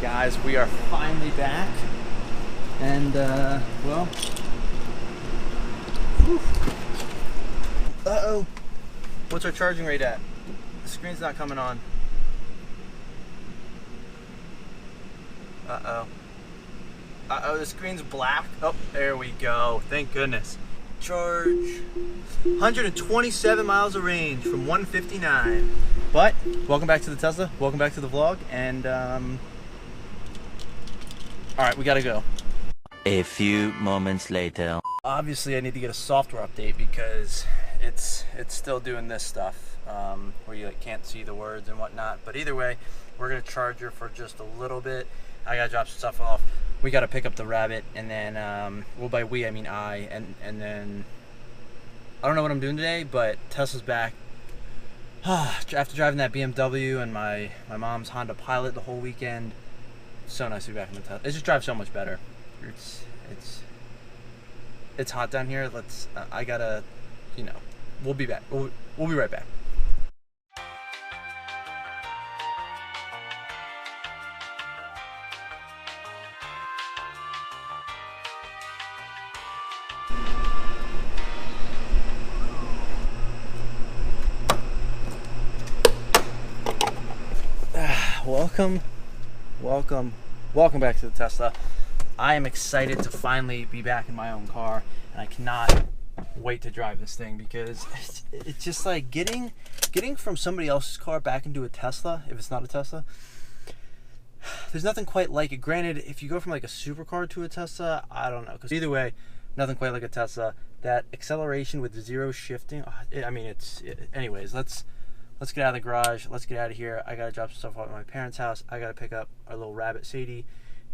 Guys, we are finally back, and well, whew. Uh-oh, what's our charging rate at? The screen's not coming on. Uh-oh, the screen's black. Oh, there we go, thank goodness. Charge, 127 miles of range from 159. But welcome back to the Tesla, welcome back to the vlog, and all right, we gotta go. A few moments later. Obviously, I need to get a software update because it's still doing this stuff where you can't see the words and whatnot. But either way, we're gonna charge her for just a little bit. I gotta drop some stuff off. We gotta pick up the Rabbit, and then well, by we I mean I, and then I don't know what I'm doing today, but Tesla's back. After driving that BMW and my mom's Honda Pilot the whole weekend. So nice to be back in the Tesla. It just drives so much better. It's hot down here. I gotta, we'll be back. We'll be right back. Welcome back to the Tesla. I am excited to finally be back in my own car, and I cannot wait to drive this thing because it's just like getting from somebody else's car back into a Tesla, if it's not a Tesla. There's nothing quite like it. Granted, if you go from like a supercar to a Tesla, I don't know, because either way, nothing quite like a Tesla. That acceleration with zero shifting, anyways, let's get out of the garage. Let's get out of here. I gotta drop some stuff off at my parents' house. I gotta pick up our little Rabbit Sadie,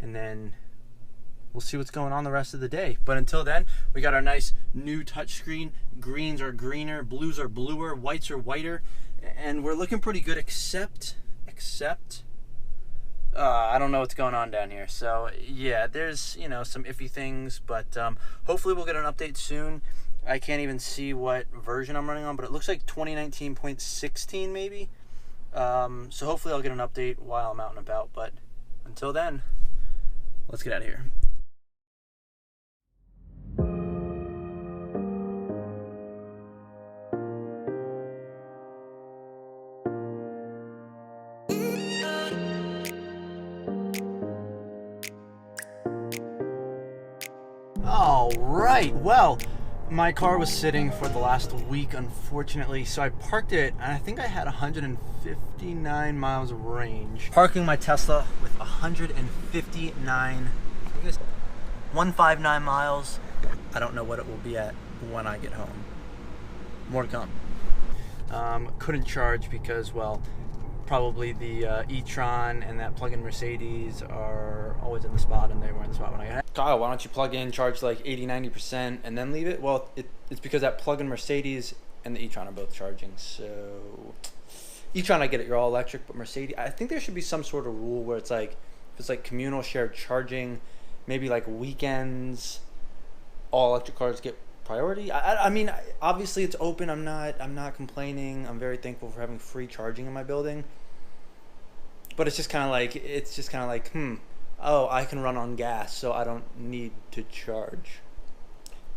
and then we'll see what's going on the rest of the day. But until then, we got our nice new touchscreen. Greens are greener, blues are bluer, whites are whiter, and we're looking pretty good. Except, I don't know what's going on down here. So yeah, there's some iffy things, but hopefully we'll get an update soon. I can't even see what version I'm running on, but it looks like 2019.16 maybe. So hopefully I'll get an update while I'm out and about, but until then, let's get out of here. All right, well, my car was sitting for the last week, unfortunately, so I parked it, and I think I had 159 miles of range. Parking my Tesla with 159 miles. I don't know what it will be at when I get home. More to come. Couldn't charge because, well, probably the e-tron and that plug-in Mercedes are always in the spot, and they were in the spot when I got it. Kyle, why don't you plug in, charge like 80-90% and then leave it? Well, it's because that plug-in Mercedes and the e-tron are both charging. So e-tron, I get it, you're all electric, but Mercedes, I think there should be some sort of rule where it's like, if it's like communal shared charging, maybe like weekends, all electric cars get priority. I mean, obviously it's open. I'm not complaining. I'm very thankful for having free charging in my building. But it's just kind of like, oh, I can run on gas, so I don't need to charge.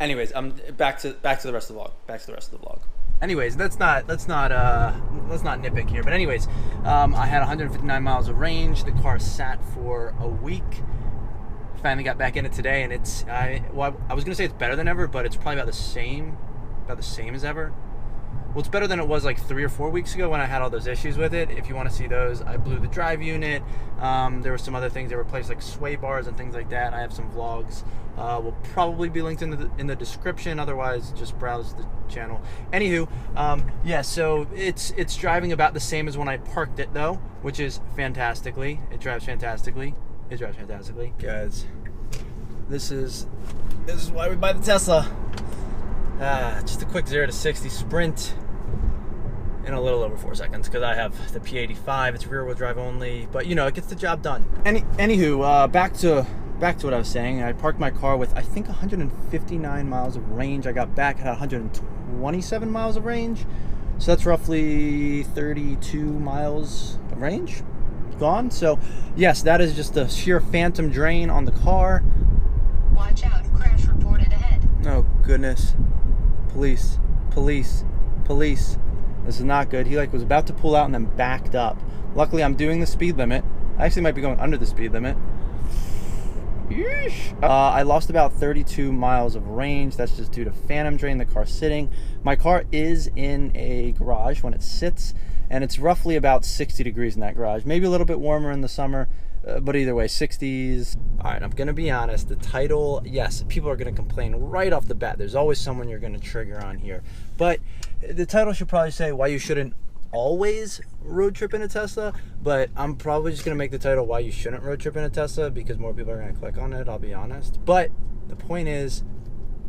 Anyways, I'm back to the rest of the vlog. Anyways, let's not nitpick here. But anyways, I had 159 miles of range. The car sat for a week. Finally got back in it today, and I was gonna say it's better than ever, but it's probably about the same as ever. Well, it's better than it was like 3 or 4 weeks ago when I had all those issues with it. If you want to see those, I blew the drive unit. There were some other things that replaced, like sway bars and things like that. I have some vlogs. Will probably be linked in the description. Otherwise, just browse the channel. Anywho, yeah. So it's driving about the same as when I parked it, though, which is fantastically. It drives fantastically. Guys, this is why we buy the Tesla. Just a quick 0 to 60 sprint in a little over 4 seconds because I have the P85. It's rear wheel drive only, but it gets the job done. Anywho, back to what I was saying. I parked my car with, I think, 159 miles of range. I got back at 127 miles of range, so that's roughly 32 miles of range. gone. So yes, that is just a sheer phantom drain on the car. Watch out, crash reported ahead. Oh goodness. Police, police, police. This is not good. He like was about to pull out and then backed up. Luckily I'm doing the speed limit. I actually might be going under the speed limit. I lost about 32 miles of range. That's just due to phantom drain, the car sitting. My car is in a garage when it sits, and it's roughly about 60 degrees in that garage. Maybe a little bit warmer in the summer, but either way, 60s. All right, I'm gonna be honest, the title, yes, people are gonna complain right off the bat. There's always someone you're gonna trigger on here. But the title should probably say why you shouldn't always road trip in a Tesla, but I'm probably just gonna make the title why you shouldn't road trip in a Tesla because more people are gonna click on it, I'll be honest. But the point is,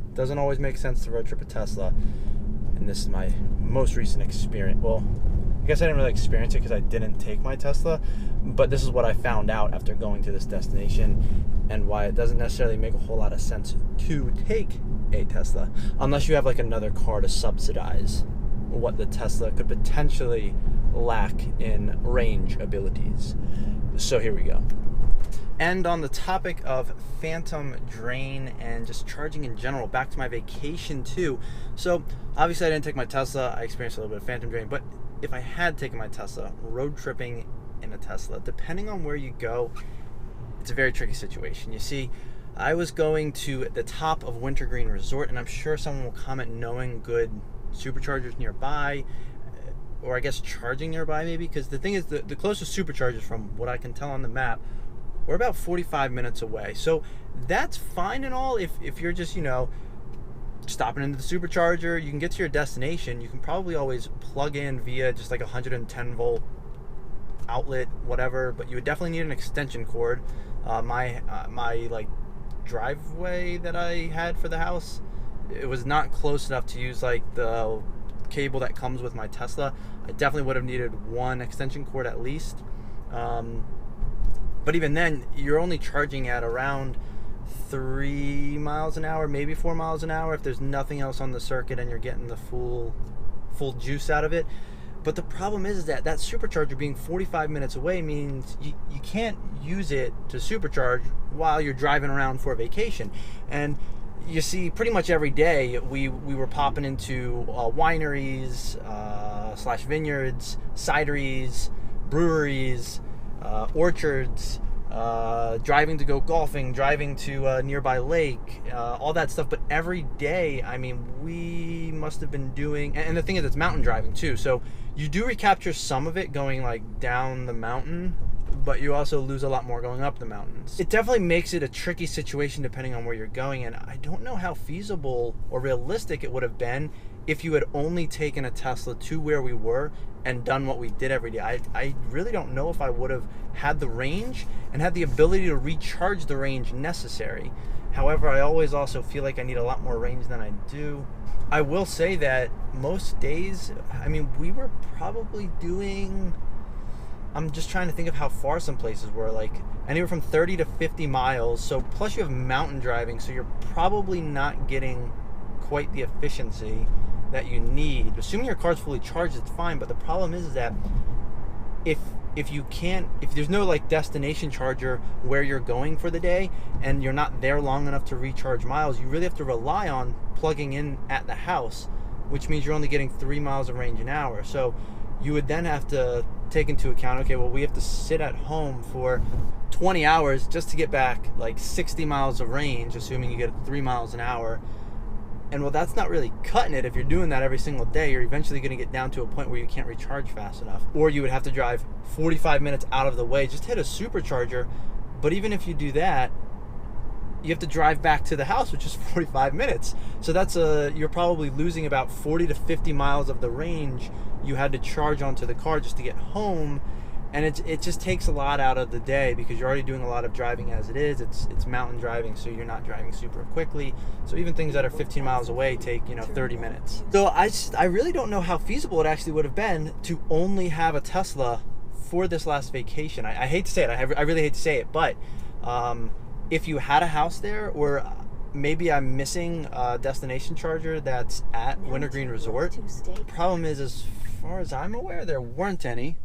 it doesn't always make sense to road trip a Tesla, and this is my most recent experience. Well, I guess I didn't really experience it because I didn't take my Tesla, but this is what I found out after going to this destination and why it doesn't necessarily make a whole lot of sense to take a Tesla unless you have like another car to subsidize what the Tesla could potentially lack in range abilities. So here we go. And on the topic of phantom drain and just charging in general, back to my vacation too. So obviously I didn't take my Tesla. I experienced a little bit of phantom drain, but if I had taken my Tesla, road tripping in a Tesla, depending on where you go, it's a very tricky situation. You see, I was going to the top of Wintergreen Resort, and I'm sure someone will comment knowing good superchargers nearby, or I guess charging nearby maybe, because the thing is the closest superchargers, from what I can tell on the map, we're about 45 minutes away. So that's fine and all if you're just, you know, stopping into the supercharger. You can get to your destination. You can probably always plug in via just like a 110 volt outlet, whatever, but you would definitely need an extension cord. My like driveway that I had for the house, it was not close enough to use like the cable that comes with my Tesla. I definitely would have needed one extension cord at least. But even then, you're only charging at around 3 miles an hour, maybe 4 miles an hour if there's nothing else on the circuit and you're getting the full juice out of it. But the problem is that supercharger being 45 minutes away means you can't use it to supercharge while you're driving around for a vacation. And you see, pretty much every day we were popping into wineries slash vineyards, cideries, breweries, orchards, driving to go golfing, driving to a nearby lake, all that stuff. But every day, I mean, we must have been doing, and the thing is, it's mountain driving too, so you do recapture some of it going like down the mountain, but you also lose a lot more going up the mountains. It definitely makes it a tricky situation depending on where you're going, and I don't know how feasible or realistic it would have been if you had only taken a Tesla to where we were and done what we did every day. I really don't know if I would have had the range and had the ability to recharge the range necessary. However, I always also feel like I need a lot more range than I do. I will say that most days, I mean, we were probably doing, I'm just trying to think of how far some places were, like anywhere from 30 to 50 miles. So plus you have mountain driving, so you're probably not getting quite the efficiency that you need. Assuming your car's fully charged, it's fine, but the problem is that if there's no like destination charger where you're going for the day and you're not there long enough to recharge miles, you really have to rely on plugging in at the house, which means you're only getting 3 miles of range an hour. So you would then have to take into account, okay, well, we have to sit at home for 20 hours just to get back like 60 miles of range, assuming you get 3 miles an hour. And well, that's not really cutting it. If you're doing that every single day, you're eventually going to get down to a point where you can't recharge fast enough. Or you would have to drive 45 minutes out of the way, just hit a supercharger. But even if you do that, you have to drive back to the house, which is 45 minutes. So that's you're probably losing about 40 to 50 miles of the range you had to charge onto the car just to get home. And it just takes a lot out of the day because you're already doing a lot of driving as it is. It's mountain driving, so you're not driving super quickly. So even things that are 15 miles away take, 30 minutes. So I really don't know how feasible it actually would have been to only have a Tesla for this last vacation. I hate to say it. I really hate to say it, but if you had a house there, or maybe I'm missing a destination charger that's at Wintergreen Resort. The problem is, as far as I'm aware, there weren't any.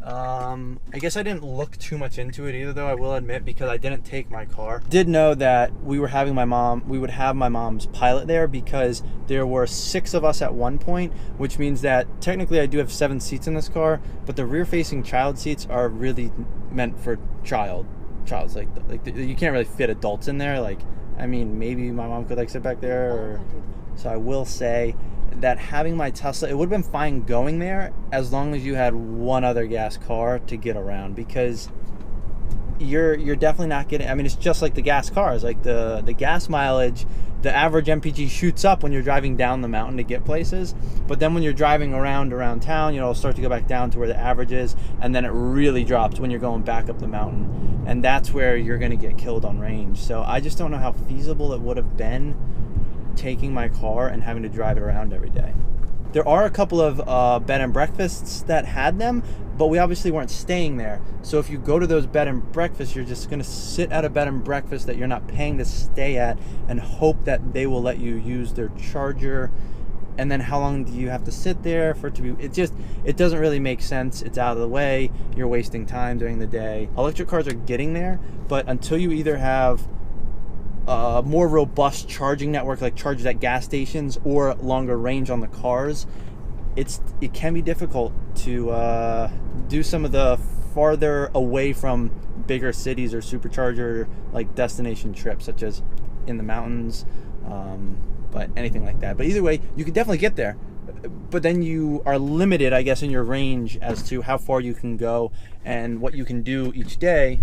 I guess I didn't look too much into it either, though, I will admit, because I didn't take my car. Did know that we would have my mom's Pilot there because there were 6 of us at one point, which means that technically I do have 7 seats in this car, but the rear-facing child seats are really meant for child's, like you can't really fit adults in there. Like, I mean, maybe my mom could like sit back there, or so I will say that having my Tesla, it would have been fine going there as long as you had one other gas car to get around, because you're definitely not getting, I mean, it's just like the gas cars, like the gas mileage, the average MPG shoots up when you're driving down the mountain to get places, but then when you're driving around town, you know, it'll start to go back down to where the average is, and then it really drops when you're going back up the mountain, and that's where you're going to get killed on range. So I just don't know how feasible it would have been taking my car and having to drive it around every day. There are a couple of bed and breakfasts that had them, but we obviously weren't staying there. So if you go to those bed and breakfasts, you're just going to sit at a bed and breakfast that you're not paying to stay at and hope that they will let you use their charger. And then how long do you have to sit there for it to be, it doesn't really make sense. It's out of the way. You're wasting time during the day. Electric cars are getting there, but until you either have a more robust charging network, like charges at gas stations, or longer range on the cars, it can be difficult to do some of the farther away from bigger cities or supercharger like destination trips, such as in the mountains, but anything like that. But either way, you can definitely get there, but then you are limited, I guess, in your range as to how far you can go and what you can do each day,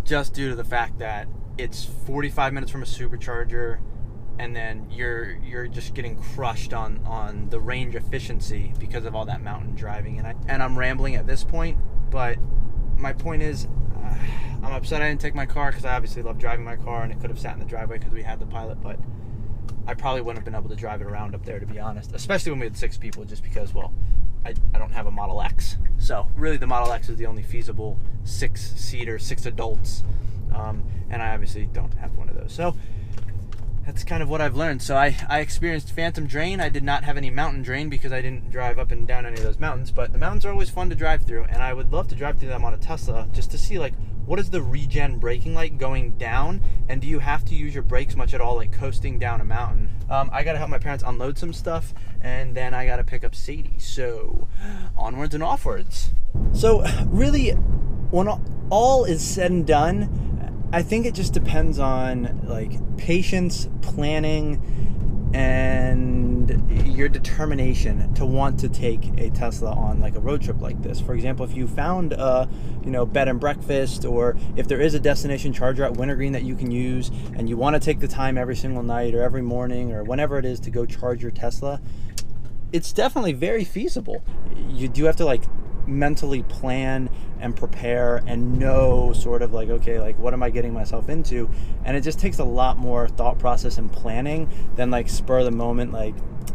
just due to the fact that it's 45 minutes from a supercharger, and then you're just getting crushed on the range efficiency because of all that mountain driving. And I'm rambling at this point, but my point is, I'm upset I didn't take my car, because I obviously love driving my car, and it could have sat in the driveway because we had the Pilot, but I probably wouldn't have been able to drive it around up there, to be honest, especially when we had 6 people, just because, well, I don't have a Model X. So really the Model X is the only feasible 6-seater, 6 adults, and I obviously don't have one of those. So that's kind of what I've learned. So I experienced phantom drain. I did not have any mountain drain because I didn't drive up and down any of those mountains, but the mountains are always fun to drive through, and I would love to drive through them on a Tesla just to see, like, what is the regen braking like going down, and do you have to use your brakes much at all, like coasting down a mountain? I gotta help my parents unload some stuff, and then I gotta pick up Sadie. So onwards and offwards. So really, when all is said and done, I think it just depends on like patience, planning, and your determination to want to take a Tesla on like a road trip like this. For example, if you found a bed and breakfast, or if there is a destination charger at Wintergreen that you can use, and you want to take the time every single night or every morning or whenever it is to go charge your Tesla, it's definitely very feasible. You do have to like mentally plan and prepare and know sort of like, okay, like what am I getting myself into? And it just takes a lot more thought process and planning than like spur of the moment, like,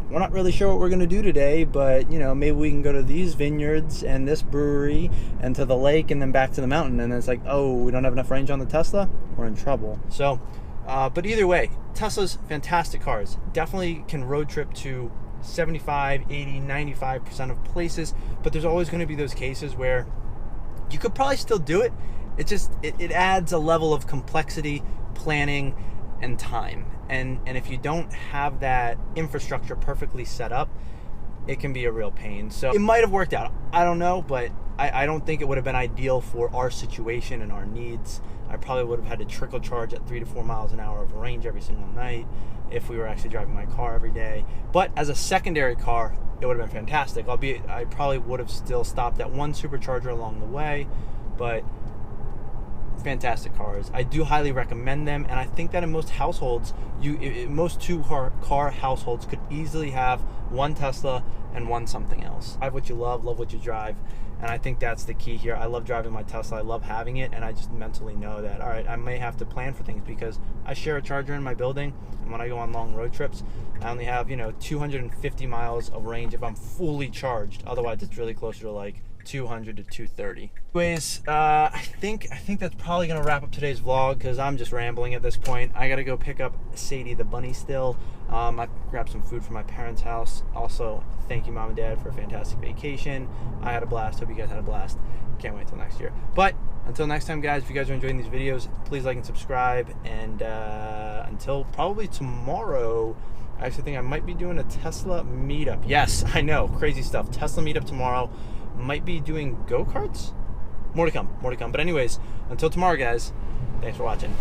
we're not really sure what we're going to do today, but maybe we can go to these vineyards and this brewery and to the lake and then back to the mountain. And then it's like, oh, we don't have enough range on the Tesla, we're in trouble. So but either way, Tesla's fantastic cars, definitely can road trip to 75, 80, 95% of places, but there's always going to be those cases where you could probably still do it. It adds a level of complexity, planning, and time. And if you don't have that infrastructure perfectly set up, it can be a real pain. So it might have worked out. I don't know, but I don't think it would have been ideal for our situation and our needs. I probably would have had to trickle charge at 3 to 4 miles an hour of range every single night if we were actually driving my car every day. But as a secondary car, it would have been fantastic. Albeit I probably would have still stopped at one supercharger along the way, but fantastic cars. I do highly recommend them, and I think that in most households, most two-car households could easily have one Tesla and one something else. Drive what you love what you drive, and I think that's the key here. I love driving my Tesla. I love having it, and I just mentally know that, all right, I may have to plan for things because I share a charger in my building, and when I go on long road trips, I only have 250 miles of range if I'm fully charged. Otherwise, it's really closer to like 200 to 230. Anyways, I think that's probably gonna wrap up today's vlog because I'm just rambling at this point. I gotta go pick up Sadie the bunny still. I grabbed some food from my parents' house. Also, thank you, Mom and Dad, for a fantastic vacation. I had a blast. Hope you guys had a blast. can't wait till next year. But until next time, guys, if you guys are enjoying these videos, please like and subscribe. And until probably tomorrow, I actually think I might be doing a Tesla meetup. Yes, I know, crazy stuff. Tesla meetup tomorrow. Might be doing go-karts. More to come. But anyways, until tomorrow, guys, thanks for watching.